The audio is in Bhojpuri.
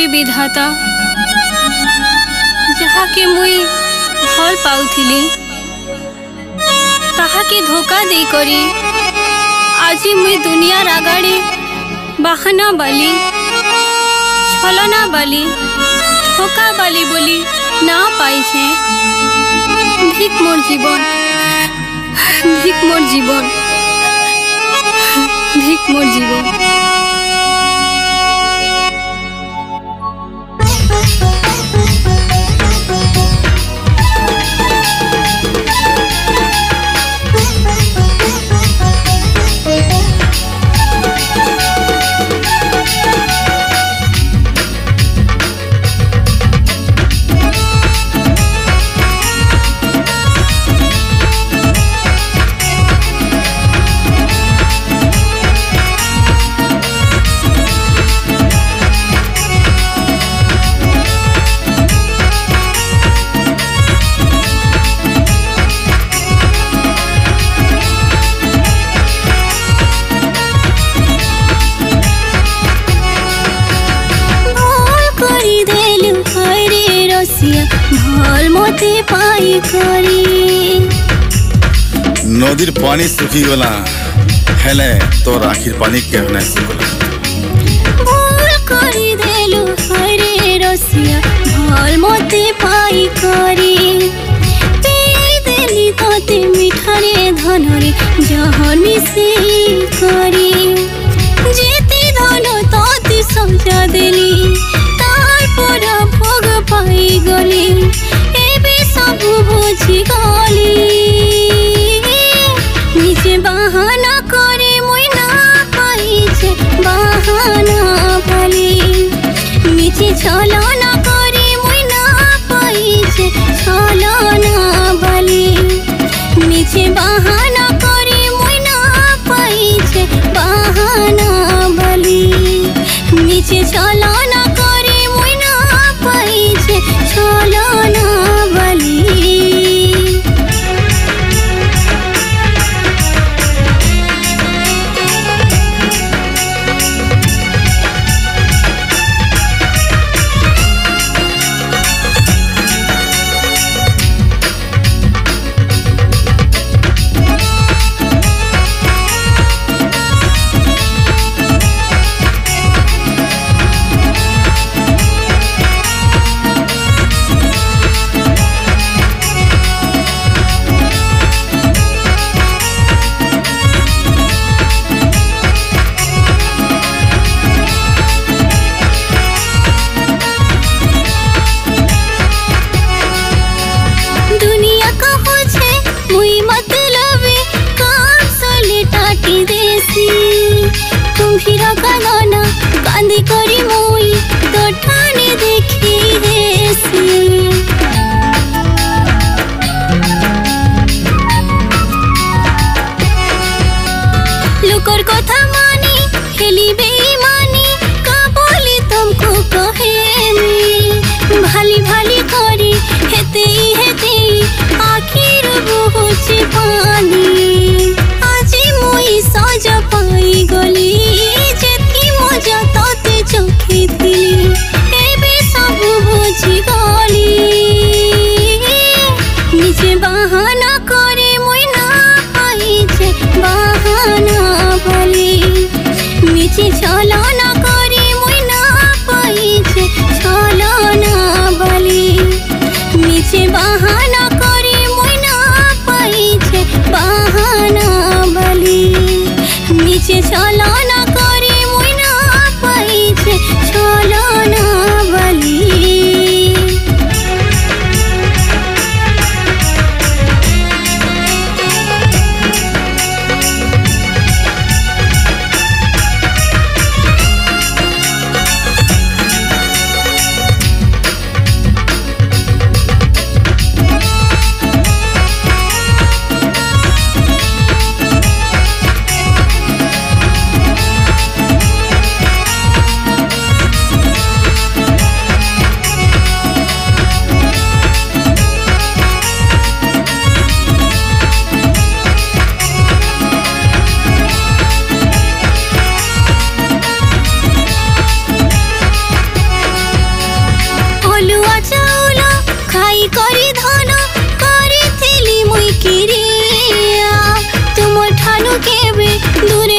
करी विधाता जहा के मुई भल पाउथिली ताहा के धोखा दे करी आज मुई दुनिया आगाड़ी बाहाना बाली छलना बाली धोखा बाली बोली ना पाई छे। धिक मोर जीवन, धिक मोर जीवन, धिक मोर जीवन। नदीर पानी सुखी गला हेले तो आखिर पानी के होना सुखला भूल करी देलु हरे रसिया भल मते पाई करी पी देली तोते मिठारे धनरे जहर मिसे करी जेते धन तोते समझा देली तार पर भोग पाई गली एबे सब बुझी गली निजे बहाना करे मुई ना पाई छे बहाना भली निजे छलना करे मुई ना पाई छे छलना भली निजे बहाना करे मुई ना पाई छे बहाना भली निजे छलना करे मुई ना पाई छे छलना भली। करी मोई तो ठाने देखी देसी लुकर कथा मानी खेली बेईमानी का बोली तुमको कहे भाली भाली करी हेते आखिर बुझे पानी आज मोई सजा पाई गली मजा तोते चोखी दिली एबे सब बुझी गली निजे बहाना करे मुई ना पाई छे बहाना भली निजे छलना करे मुई ना पाई छे छलना भली निजे बहाना करे मुई ना पाई छे बहाना भली निजे छलना करे छलना भली। দেবে দূর